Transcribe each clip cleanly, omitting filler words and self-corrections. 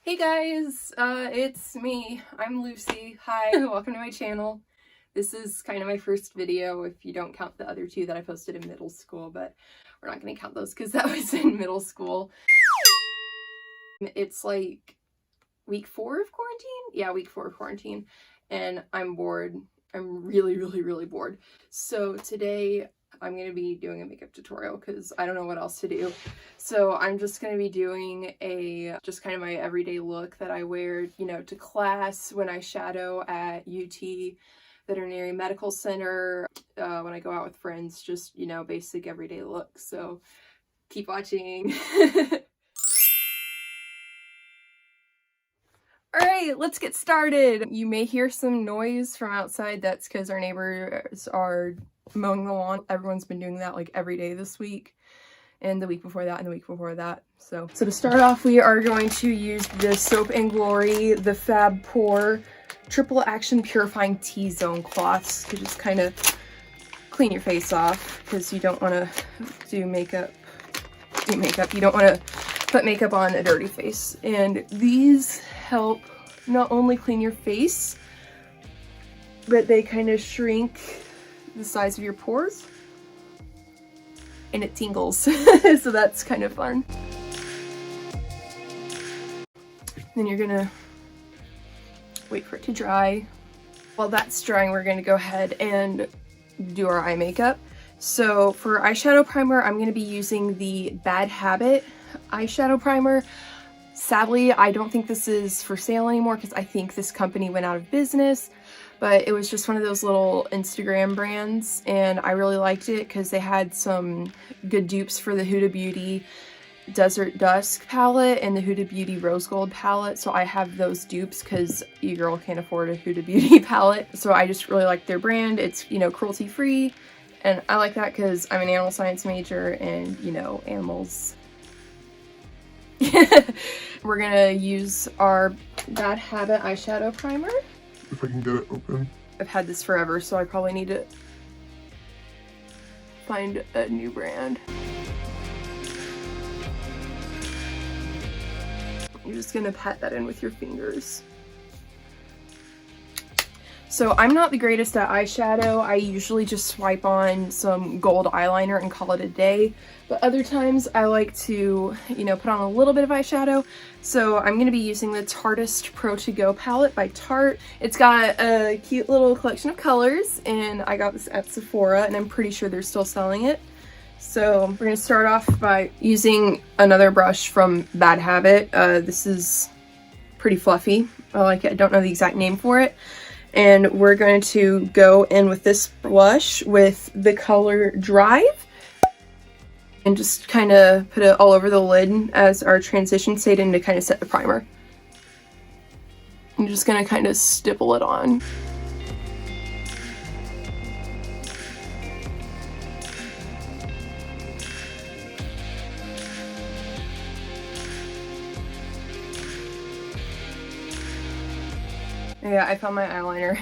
Hey guys, it's me. I'm Lucy. Hi, welcome to my channel. This is kind of my first video if you don't count the other two that I posted in middle school, but we're not going to count those because that was in middle school. It's like week 4 of quarantine? Yeah, week 4 of quarantine, and I'm bored. I'm really bored. So today I'm going to be doing a makeup tutorial because I don't know what else to do. So I'm just going to be doing just kind of my everyday look that I wear, you know, to class, when I shadow at UT Veterinary Medical Center, when I go out with friends, just, you know, basic everyday look. So keep watching. Alright, let's get started. You may hear some noise from outside. That's because our neighbors are mowing the lawn. Everyone's been doing that like every day this week, and the week before that, and the week before that. So to start off, we are going to use the Soap & Glory, the Fab Pore Triple Action Purifying T-Zone cloths to just kind of clean your face off, because you don't want to do makeup. You don't want to put makeup on a dirty face. And these help not only clean your face, but they kind of shrink the size of your pores, and it tingles. So that's kind of fun. Then you're gonna wait for it to dry. While that's drying, we're gonna go ahead and do our eye makeup. So for eyeshadow primer, I'm gonna be using the Bad Habit eyeshadow primer. Sadly, I don't think this is for sale anymore because I think this company went out of business, but it was just one of those little Instagram brands, and I really liked it because they had some good dupes for the Huda Beauty Desert Dusk palette and the Huda Beauty Rose Gold palette. So I have those dupes because your girl can't afford a Huda Beauty palette. So I just really like their brand. It's, you know, cruelty free, and I like that because I'm an animal science major, and, you know, animals. We're gonna use our Bad Habit eyeshadow primer. If I can get it open. I've had this forever, so I probably need to find a new brand. You're just gonna pat that in with your fingers. So I'm not the greatest at eyeshadow. I usually just swipe on some gold eyeliner and call it a day. But other times I like to, you know, put on a little bit of eyeshadow. So I'm going to be using the Tarteist Pro To Go palette by Tarte. It's got a cute little collection of colors, and I got this at Sephora, and I'm pretty sure they're still selling it. So we're going to start off by using another brush from Bad Habit. This is pretty fluffy. I like it. I don't know the exact name for it. And we're going to go in with this blush with the color Drive, and just kind of put it all over the lid as our transition shade and to kind of set the primer. I'm just going to kind of stipple it on. Yeah, I found my eyeliner.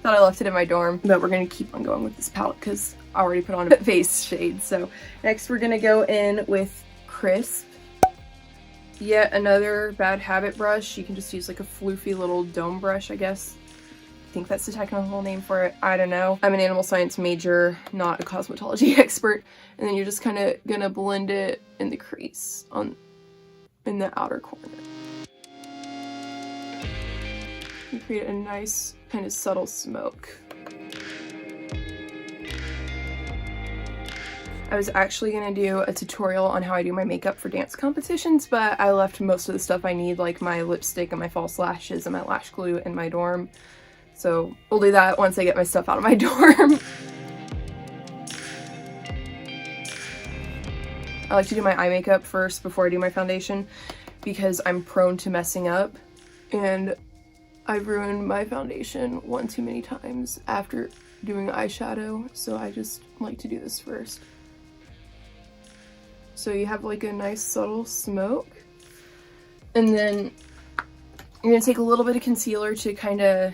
Thought I left it in my dorm, but we're gonna keep on going with this palette because I already put on a face shade. So next we're gonna go in with Crisp. Yet another Bad Habit brush. You can just use like a floofy little dome brush, I guess. I think that's the technical name for it. I don't know. I'm an animal science major, not a cosmetology expert. And then you're just kind of gonna blend it in the crease in the outer corner. And create a nice kind of subtle smoke. I was actually gonna do a tutorial on how I do my makeup for dance competitions, but I left most of the stuff I need, like my lipstick and my false lashes and my lash glue, in my dorm. So we'll do that once I get my stuff out of my dorm. I like to do my eye makeup first before I do my foundation because I'm prone to messing up, and I've ruined my foundation one too many times after doing eyeshadow, so I just like to do this first. So you have like a nice subtle smoke, and then you're gonna take a little bit of concealer to kind of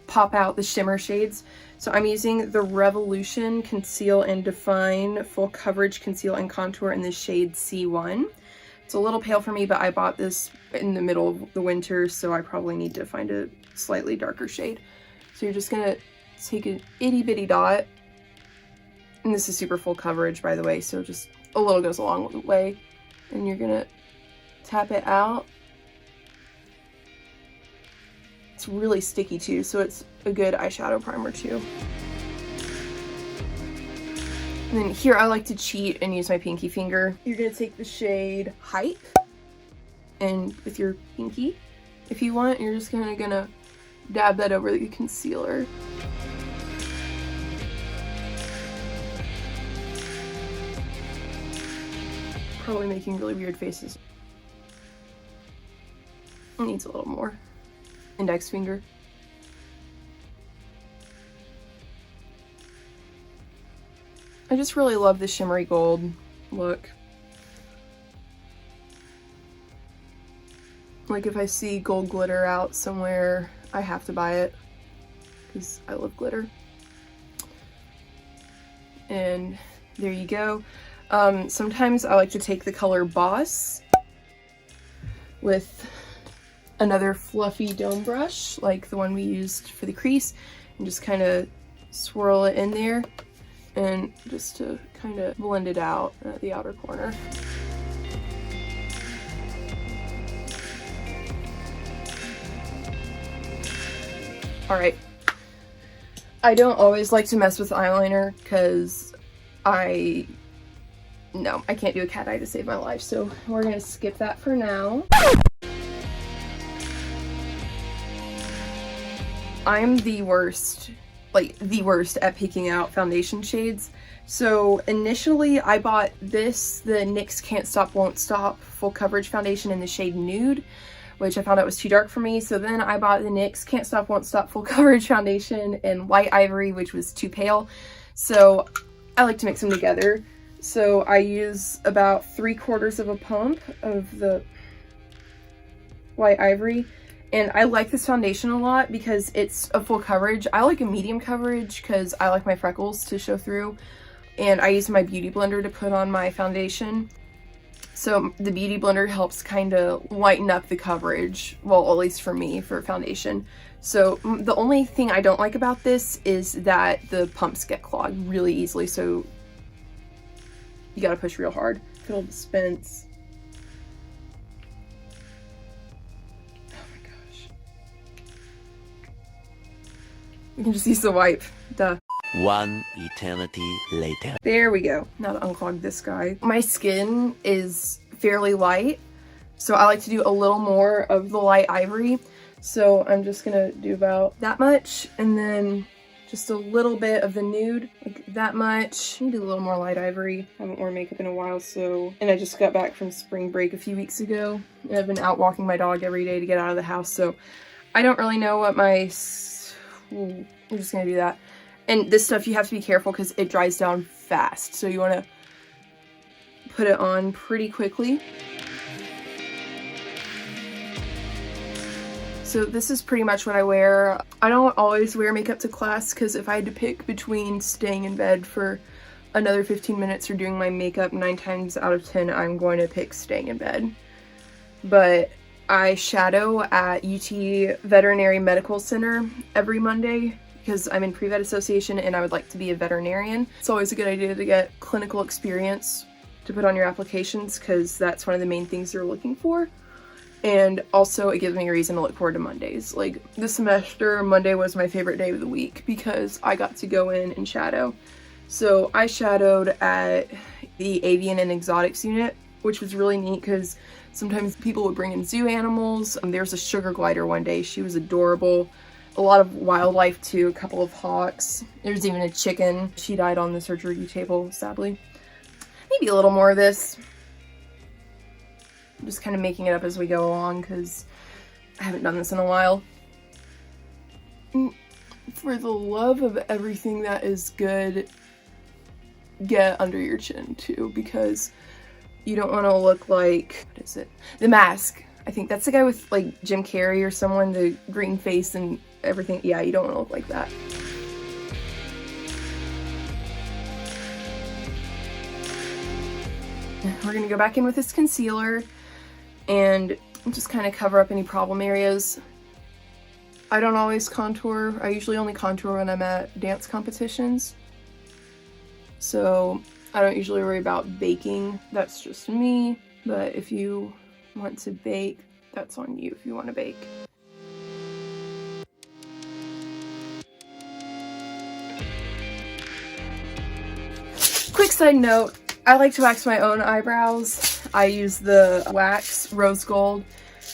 pop out the shimmer shades. So I'm using the Revolution Conceal and Define Full Coverage Conceal and Contour in the shade C1. It's a little pale for me, but I bought this in the middle of the winter, so I probably need to find a slightly darker shade. So you're just gonna take an itty bitty dot, and this is super full coverage, by the way, so just a little goes a long way, and you're gonna tap it out. It's really sticky too, so it's a good eyeshadow primer too. And then here I like to cheat and use my pinky finger. You're gonna take the shade Hype, and with your pinky, if you want, you're just gonna dab that over the concealer. Probably making really weird faces. It needs a little more. Index finger. I just really love the shimmery gold look. Like if I see gold glitter out somewhere, I have to buy it because I love glitter. And there you go. Sometimes I like to take the color Boss with another fluffy dome brush like the one we used for the crease and just kind of swirl it in there and just to kind of blend it out at the outer corner. Alright, I don't always like to mess with eyeliner because I can't do a cat eye to save my life, so we're gonna skip that for now. I'm the worst at picking out foundation shades. So initially I bought this, the NYX Can't Stop Won't Stop full coverage foundation in the shade Nude, which I found out was too dark for me. So then I bought the NYX Can't Stop Won't Stop full coverage foundation in Light Ivory, which was too pale. So I like to mix them together. So I use about 3/4 of a pump of the Light Ivory. And I like this foundation a lot because it's a full coverage. I like a medium coverage because I like my freckles to show through. And I use my Beauty Blender to put on my foundation. So the Beauty Blender helps kind of lighten up the coverage, well, at least for me, for foundation. So the only thing I don't like about this is that the pumps get clogged really easily, so you gotta push real hard. It'll dispense. You can just use the wipe, duh. One eternity later. There we go. Now to unclog this guy. My skin is fairly light, so I like to do a little more of the Light Ivory. So I'm just gonna do about that much, and then just a little bit of the Nude, like that much. I do a little more Light Ivory. I haven't worn makeup in a while, and I just got back from spring break a few weeks ago. And I've been out walking my dog every day to get out of the house, so I don't really know what my... I'm just gonna do that. And this stuff, you have to be careful because it dries down fast, so you want to put it on pretty quickly. So this is pretty much what I wear. I don't always wear makeup to class because if I had to pick between staying in bed for another 15 minutes or doing my makeup, 9 times out of 10 I'm going to pick staying in bed. But I shadow at UT Veterinary Medical Center every Monday because I'm in pre-vet association and I would like to be a veterinarian. It's always a good idea to get clinical experience to put on your applications because that's one of the main things they're looking for. And also it gives me a reason to look forward to Mondays. Like this semester, Monday was my favorite day of the week because I got to go in and shadow. So I shadowed at the Avian and Exotics unit, which was really neat because sometimes people would bring in zoo animals. There was a sugar glider one day. She was adorable. A lot of wildlife too, a couple of hawks. There's even a chicken. She died on the surgery table, sadly. Maybe a little more of this. I'm just kind of making it up as we go along because I haven't done this in a while. For the love of everything that is good, get under your chin too, because you don't want to look like, what is it? The Mask. I think that's the guy with like Jim Carrey or someone, the green face and everything. Yeah, you don't want to look like that. We're gonna go back in with this concealer, and and just kind of cover up any problem areas. I don't always contour. I usually only contour when I'm at dance competitions. So I don't usually worry about baking. That's just me. But if you want to bake, that's on you if you want to bake. Quick side note, I like to wax my own eyebrows. I use the wax rose gold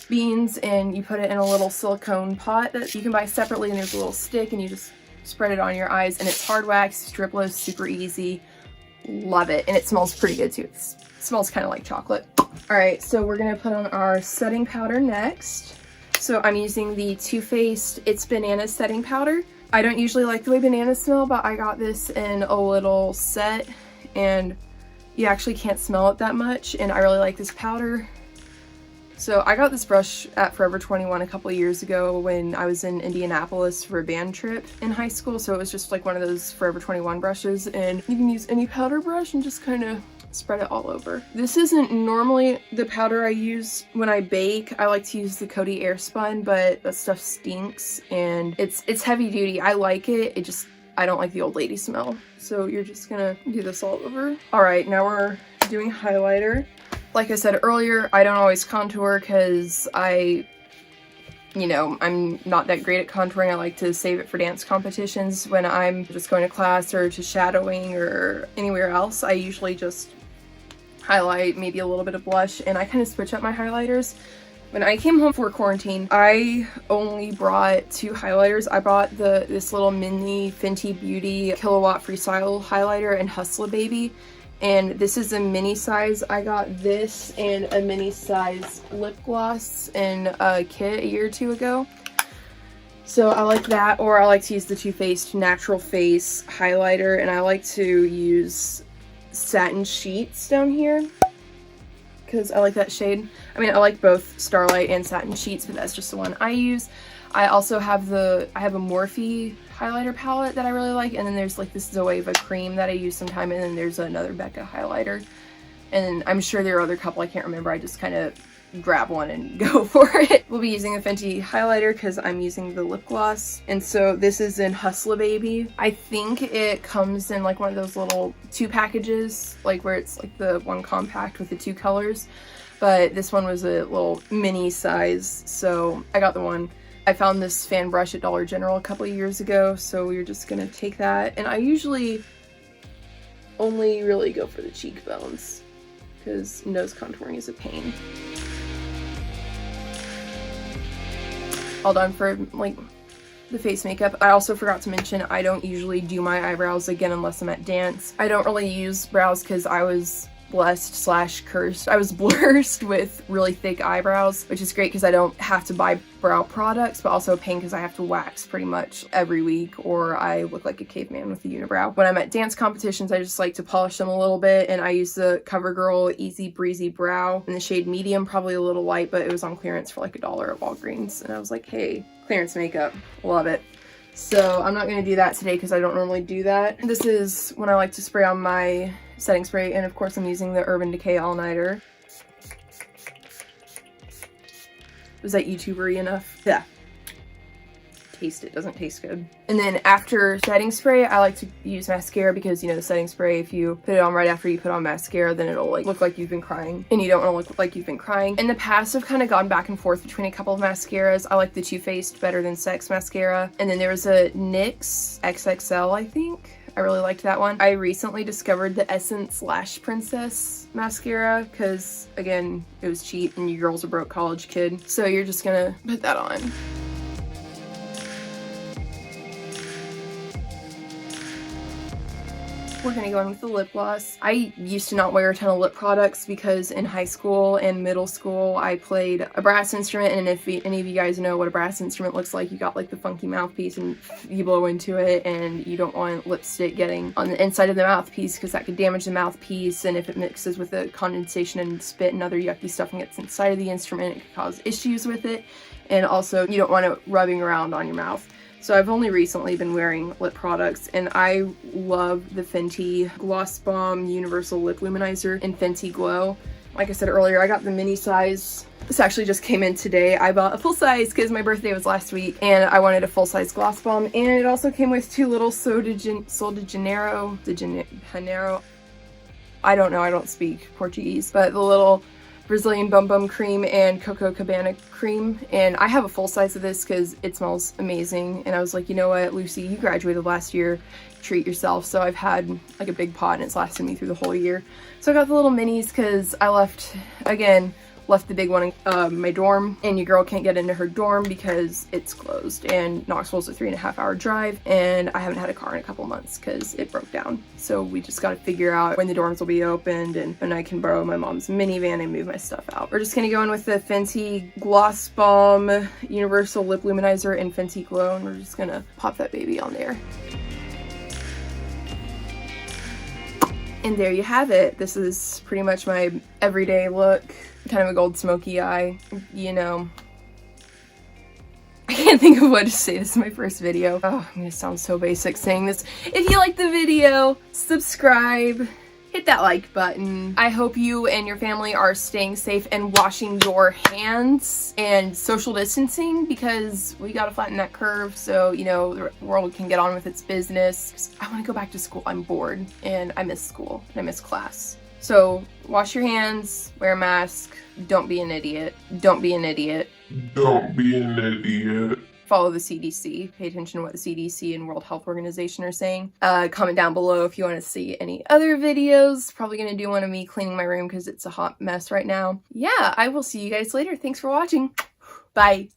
beans, and you put it in a little silicone pot that you can buy separately, and there's a little stick and you just spread it on your eyes, and it's hard wax, stripless, super easy. Love it. And it smells pretty good too. It smells kind of like chocolate. Alright, so we're gonna put on our setting powder next. So I'm using the Too Faced It's Banana setting powder. I don't usually like the way bananas smell, but I got this in a little set and you actually can't smell it that much, and I really like this powder. So I got this brush at Forever 21 a couple years ago when I was in Indianapolis for a band trip in high school, so it was just like one of those Forever 21 brushes, and you can use any powder brush and just kind of spread it all over. This isn't normally the powder I use when I bake. I like to use the Coty Airspun, but that stuff stinks and it's heavy duty. I like it, I don't like the old lady smell. So you're just gonna do this all over. All right, now we're doing highlighter. Like I said earlier, I don't always contour because I'm not that great at contouring. I like to save it for dance competitions. When I'm just going to class or to shadowing or anywhere else, I usually just highlight, maybe a little bit of blush, and I kind of switch up my highlighters. When I came home for quarantine, I only brought 2 highlighters. I brought this little mini Fenty Beauty Kilowatt Freestyle highlighter and Hustla Baby. And this is a mini size. I got this and a mini size lip gloss in a kit a year or 2 ago. So I like that, or I like to use the Too Faced Natural Face highlighter, and I like to use Satin Sheets down here because I like that shade. I mean, I like both Starlight and Satin Sheets, but that's just the one I use. I also have a Morphe highlighter palette that I really like, and then there's like this Zoeva cream that I use sometime, and then there's another Becca highlighter, and I'm sure there are other couple I can't remember. I just kind of grab one and go for it. We'll be using a Fenty highlighter because I'm using the lip gloss, and so this is in Hustla Baby. I think it comes in like one of those little 2 packages, like where it's like the one compact with the 2 colors, but this one was a little mini size, so I got the one. I found this fan brush at Dollar General a couple of years ago, so we're just gonna take that, and I usually only really go for the cheekbones because nose contouring is a pain. All done for like the face makeup. I also forgot to mention I don't usually do my eyebrows again unless I'm at dance. I don't really use brows because I was blessed / cursed. I was blessed with really thick eyebrows, which is great because I don't have to buy brow products, but also a pain because I have to wax pretty much every week or I look like a caveman with a unibrow. When I'm at dance competitions, I just like to polish them a little bit, and I use the CoverGirl Easy Breezy Brow in the shade medium, probably a little light, but it was on clearance for like $1 at Walgreens, and I was like, hey, clearance makeup, love it. So I'm not going to do that today because I don't normally do that. This is when I like to spray on my setting spray, and of course I'm using the Urban Decay All Nighter. Was that YouTuber-y enough? Yeah. Taste it, doesn't taste good. And then after setting spray, I like to use mascara because, you know, the setting spray, if you put it on right after you put on mascara, then it'll like look like you've been crying, and you don't want to look like you've been crying. In the past, I've kind of gone back and forth between a couple of mascaras. I like the Too Faced Better Than Sex mascara, and then there was a NYX XXL, I think. I really liked that one. I recently discovered the Essence Lash Princess mascara because, again, it was cheap and you girl's a broke college kid. So you're just gonna put that on. We're gonna go in with the lip gloss. I used to not wear a ton of lip products because in high school and middle school I played a brass instrument, and if any of you guys know what a brass instrument looks like, you got like the funky mouthpiece and you blow into it, and you don't want lipstick getting on the inside of the mouthpiece because that could damage the mouthpiece, and if it mixes with the condensation and spit and other yucky stuff and gets inside of the instrument, it could cause issues with it, and also you don't want it rubbing around on your mouth. So I've only recently been wearing lip products, and I love the Fenty Gloss Bomb Universal Lip Luminizer in Fenty Glow. like I said earlier, I got the mini size. This actually just came in today. I bought a full size because my birthday was last week and I wanted a full size gloss bomb, and it also came with 2 little Sol de Janeiro, I don't know, I don't speak Portuguese, but the little Brazilian Bum Bum cream and Coco Cabana cream. And I have a full size of this because it smells amazing, and I was like, you know what, Lucy, you graduated last year, treat yourself. So I've had like a big pot and it's lasted me through the whole year. So I got the little minis because I left the big one in my dorm, and your girl can't get into her dorm because it's closed, and Knoxville's a 3.5-hour drive, and I haven't had a car in a couple months because it broke down. So we just got to figure out when the dorms will be opened and when I can borrow my mom's minivan and move my stuff out. We're just gonna go in with the Fenty Gloss Bomb Universal Lip Luminizer and Fenty Glow, and we're just gonna pop that baby on there. And there you have it. This is pretty much my everyday look. Kind of a gold smoky eye, you know. I can't think of what to say. This is my first video. Oh, I'm gonna sound so basic saying this. If you liked the video, subscribe, hit that like button. I hope you and your family are staying safe and washing your hands and social distancing, because we gotta flatten that curve so, you know, the world can get on with its business. I wanna go back to school. I'm bored and I miss school and I miss class. So wash your hands, wear a mask, don't be an idiot. Don't be an idiot. Don't be an idiot. Follow the CDC. Pay attention to what the CDC and World Health Organization are saying. Comment down below if you want to see any other videos. Probably going to do one of me cleaning my room because it's a hot mess right now. Yeah, I will see you guys later. Thanks for watching. Bye.